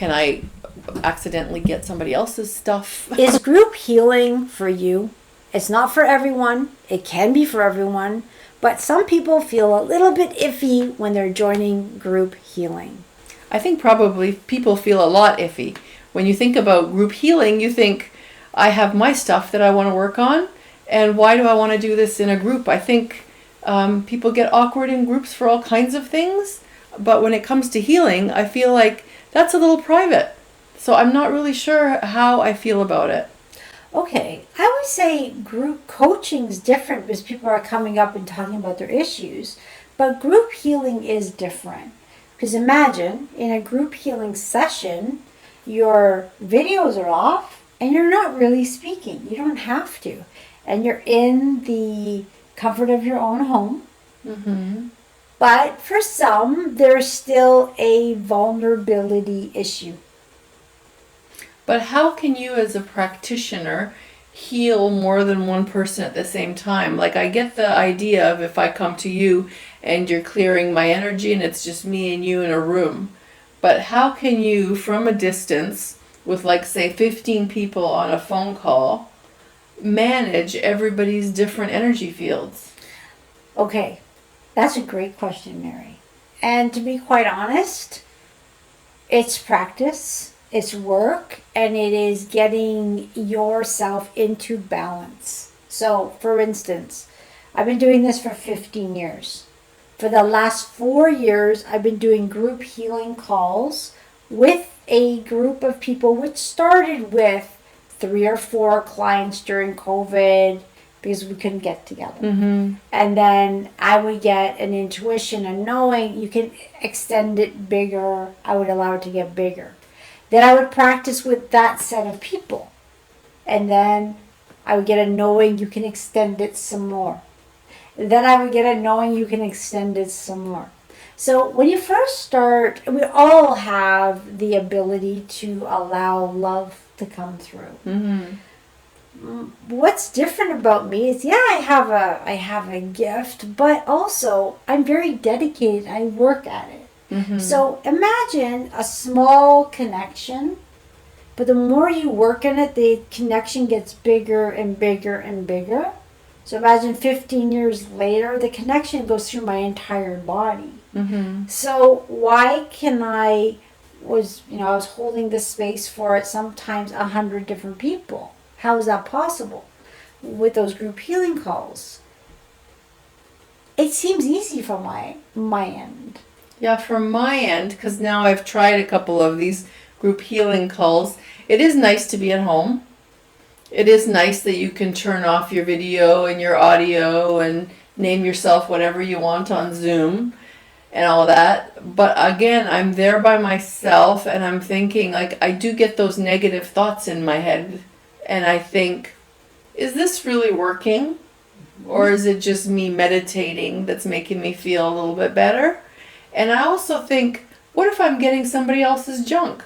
Can I accidentally get somebody else's stuff? Is group healing for you? It's not for everyone. It can be for everyone. But some people feel a little bit iffy when they're joining group healing. I think probably people feel a lot iffy. When you think about group healing, you think, I have my stuff that I want to work on, and why do I want to do this in a group? I think people get awkward in groups for all kinds of things, but when it comes to healing, I feel like that's a little private. So I'm not really sure how I feel about it. Okay, I would say group coaching is different because people are coming up and talking about their issues, but group healing is different. Because imagine in a group healing session, your videos are off and you're not really speaking. You don't have to. And you're in the comfort of your own home. Mm-hmm. But for some, there's still a vulnerability issue. But how can you as a practitioner heal more than one person at the same time? Like, I get the idea of if I come to you and you're clearing my energy and it's just me and you in a room. But how can you, from a distance, with like say 15 people on a phone call, manage everybody's different energy fields? Okay, that's a great question, Mary. And to be quite honest, it's practice. It's work, and it is getting yourself into balance. So, for instance, I've been doing this for 15 years. For the last 4 years, I've been doing group healing calls with a group of people, which started with 3 or 4 clients during COVID because we couldn't get together. Mm-hmm. And then I would get an intuition and knowing you can extend it bigger. I would allow it to get bigger. Then I would practice with that set of people. And then I would get a knowing you can extend it some more. And then I would get a knowing you can extend it some more. So when you first start, we all have the ability to allow love to come through. Mm-hmm. What's different about me is, I have a gift, but also I'm very dedicated. I work at it. Mm-hmm. So imagine a small connection, but the more you work in it, the connection gets bigger and bigger and bigger. So imagine 15 years later, the connection goes through my entire body. Mm-hmm. So why can I was holding the space for sometimes 100 different people. How is that possible? With those group healing calls, it seems easy from my end. Yeah, from my end, because now I've tried a couple of these group healing calls, it is nice to be at home. It is nice that you can turn off your video and your audio and name yourself whatever you want on Zoom and all that. But again, I'm there by myself and I'm thinking, like, I do get those negative thoughts in my head. And I think, is this really working? Or is it just me meditating that's making me feel a little bit better? And I also think, what if I'm getting somebody else's junk?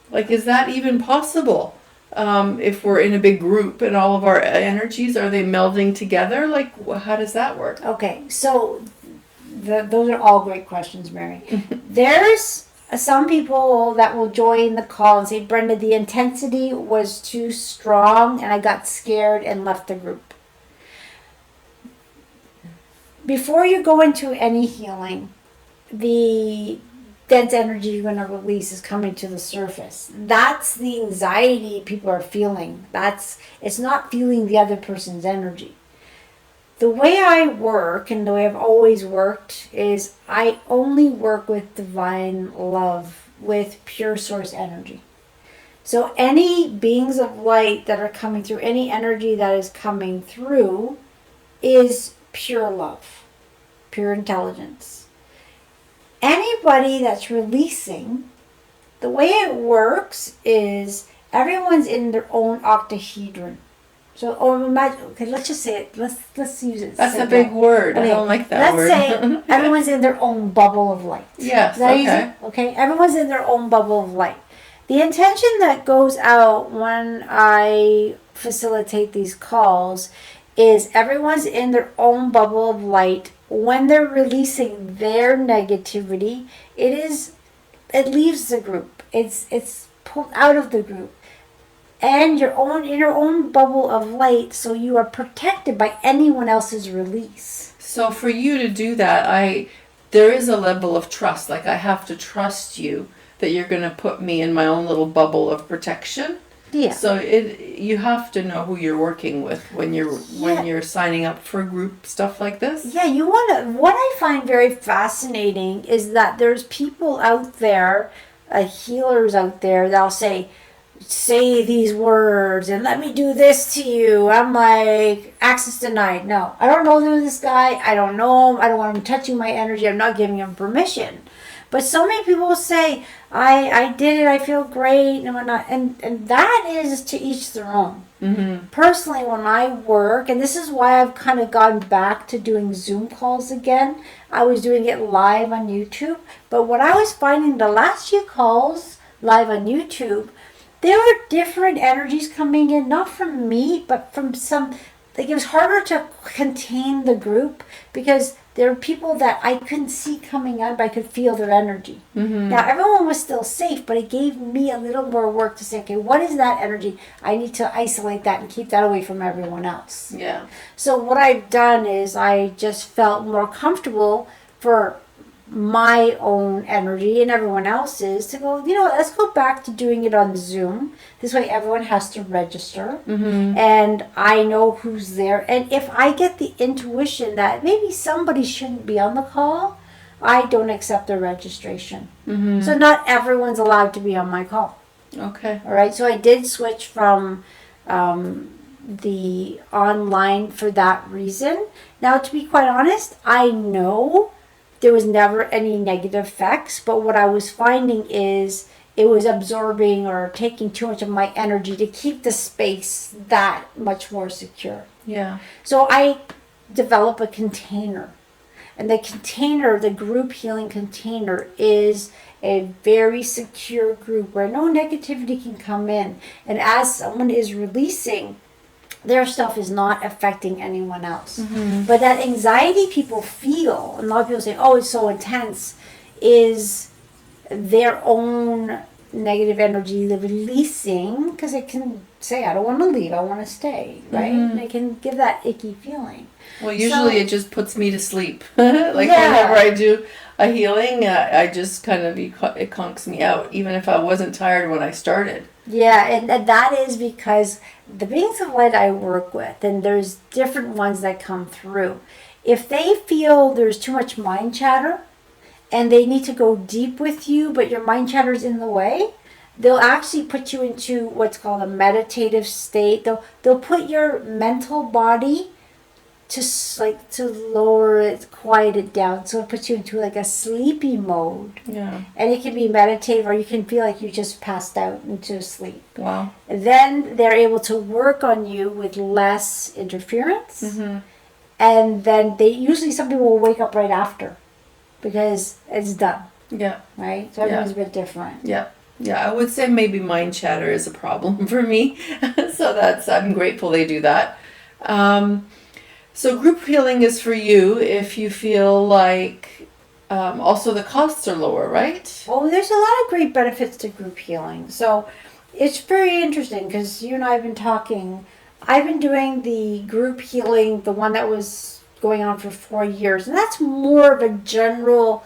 Like, is that even possible? If we're in a big group and all of our energies, are they melding together? Like, how does that work? Okay, so those are all great questions, Mary. There's some people that will join the call and say, Brenda, the intensity was too strong and I got scared and left the group. Before you go into any healing, the dense energy you're going to release is coming to the surface. That's the anxiety people are feeling. It's not feeling the other person's energy. The way I work and the way I've always worked is I only work with divine love, with pure source energy. So any beings of light that are coming through, any energy that is coming through is pure love, pure intelligence. Anybody that's releasing, the way it works is everyone's in their own octahedron. So, imagine, okay, let's just say it. Let's use it. That's a big word. Okay. I don't like that word. Let's say everyone's in their own bubble of light. Yes, okay. Easy? Okay, everyone's in their own bubble of light. The intention that goes out when I facilitate these calls is everyone's in their own bubble of light. When they're releasing their negativity, it leaves the group. It's pulled out of the group. And in your own bubble of light, so you are protected by anyone else's release. So for you to do that, there is a level of trust. Like I have to trust you that you're going to put me in my own little bubble of protection. Yeah. So you have to know who you're working with when you're signing up for group stuff like this. Yeah, you want to. What I find very fascinating is that there's people out there, healers out there, that'll say these words and let me do this to you. I'm like, access denied. No, I don't know this guy. I don't know him. I don't want him touching my energy. I'm not giving him permission. But so many people will say, I did it. I feel great and whatnot. And that is to each their own. Mm-hmm. Personally, when I work, and this is why I've kind of gone back to doing Zoom calls again. I was doing it live on YouTube. But what I was finding the last few calls live on YouTube, there were different energies coming in, not from me, but from some, like it was harder to contain the group because there were people that I couldn't see coming out, but I could feel their energy. Mm-hmm. Now, everyone was still safe, but it gave me a little more work to say, okay, what is that energy? I need to isolate that and keep that away from everyone else. Yeah. So what I've done is I just felt more comfortable for my own energy and everyone else's to go, let's go back to doing it on Zoom. This way everyone has to register. Mm-hmm. And I know who's there. And if I get the intuition that maybe somebody shouldn't be on the call, I don't accept their registration. Mm-hmm. So not everyone's allowed to be on my call. Okay. All right. So I did switch from the online for that reason. Now, to be quite honest, I know there was never any negative effects, but what I was finding is it was absorbing or taking too much of my energy to keep the space that much more secure. Yeah. So I develop a container. And the container, the group healing container, is a very secure group where no negativity can come in. And as someone is releasing, their stuff is not affecting anyone else. Mm-hmm. But that anxiety people feel, and a lot of people say, oh, it's so intense, is their own negative energy they're releasing, because it can say, I don't want to leave, I want to stay, right? Mm-hmm. And it can give that icky feeling. Well, usually it just puts me to sleep. Whenever I do a healing, I just kind of, it conks me out, even if I wasn't tired when I started. Yeah, and that is because the beings of light I work with, and there's different ones that come through. If they feel there's too much mind chatter and they need to go deep with you, but your mind chatter's in the way, they'll actually put you into what's called a meditative state. They'll put your mental body to lower it, quiet it down. So it puts you into like a sleepy mode. Yeah. And it can be meditative, or you can feel like you just passed out into sleep. Wow. Then they're able to work on you with less interference. Mm-hmm. And then some people will wake up right after because it's done. Yeah. Right? So everyone's a bit different. Yeah. Yeah, I would say maybe mind chatter is a problem for me. So I'm grateful they do that. So group healing is for you if you feel like also the costs are lower, right? Well, there's a lot of great benefits to group healing. So it's very interesting because you and I have been talking. I've been doing the group healing, the one that was going on for 4 years. And that's more of a general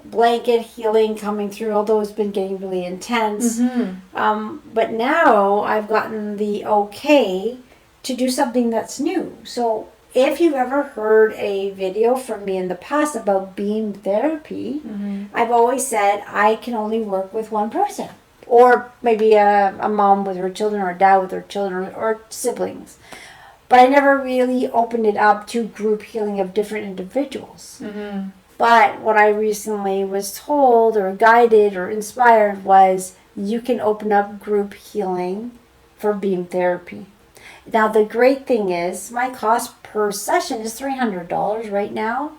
blanket healing coming through, although it's been getting really intense. Mm-hmm. But now I've gotten the okay to do something that's new. So if you've ever heard a video from me in the past about beam therapy, Mm-hmm. I've always said I can only work with one person. Or maybe a mom with her children, or a dad with her children, or siblings. But I never really opened it up to group healing of different individuals. Mm-hmm. But what I recently was told or guided or inspired was you can open up group healing for beam therapy. Now, the great thing is my cost per session is $300 right now.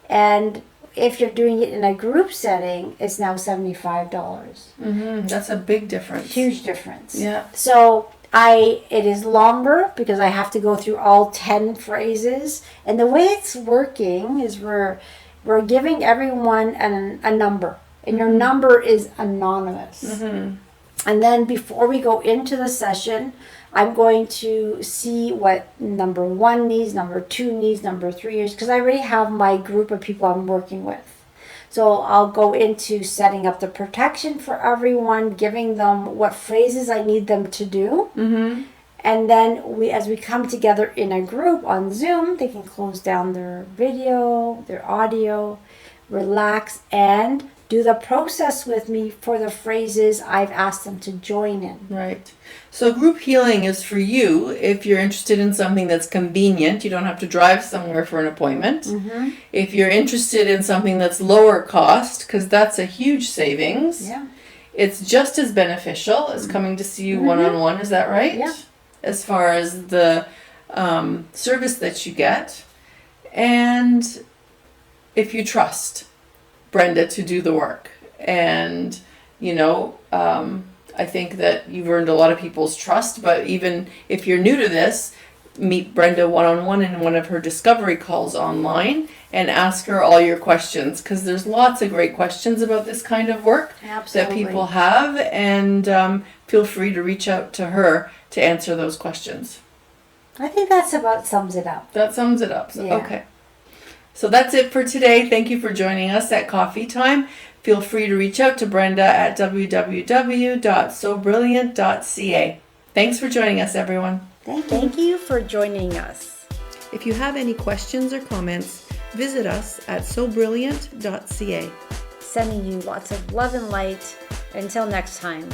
And if you're doing it in a group setting, it's now $75. Mm-hmm. That's a big difference. Huge difference. Yeah. So it is longer because I have to go through all 10 phrases. And the way it's working is we're giving everyone a number. and your number is anonymous. And then before we go into the session, I'm going to see what number 1 needs, number 2 needs, number 3 is, because I already have my group of people I'm working with. So I'll go into setting up the protection for everyone, giving them what phrases I need them to do. And then as we come together in a group on Zoom, they can close down their video, their audio, relax, and do the process with me for the phrases I've asked them to join in. Right. So group healing is for you if you're interested in something that's convenient. You don't have to drive somewhere for an appointment. If you're interested in something that's lower cost, because that's a huge savings. Yeah. It's just as beneficial as coming to see you one-on-one. Is that right? Yeah. As far as the service that you get. And if you trust Brenda to do the work. And, I think that you've earned a lot of people's trust, but even if you're new to this, meet Brenda one-on-one in one of her discovery calls online and ask her all your questions, because there's lots of great questions about this kind of work that people have, and feel free to reach out to her to answer those questions. I think that's about sums it up. That sums it up. Yeah. Okay. So that's it for today. Thank you for joining us at Coffee Time. Feel free to reach out to Brenda at www.sobrilliant.ca. Thanks for joining us, everyone. Thank you for joining us. If you have any questions or comments, visit us at sobrilliant.ca. Sending you lots of love and light. Until next time.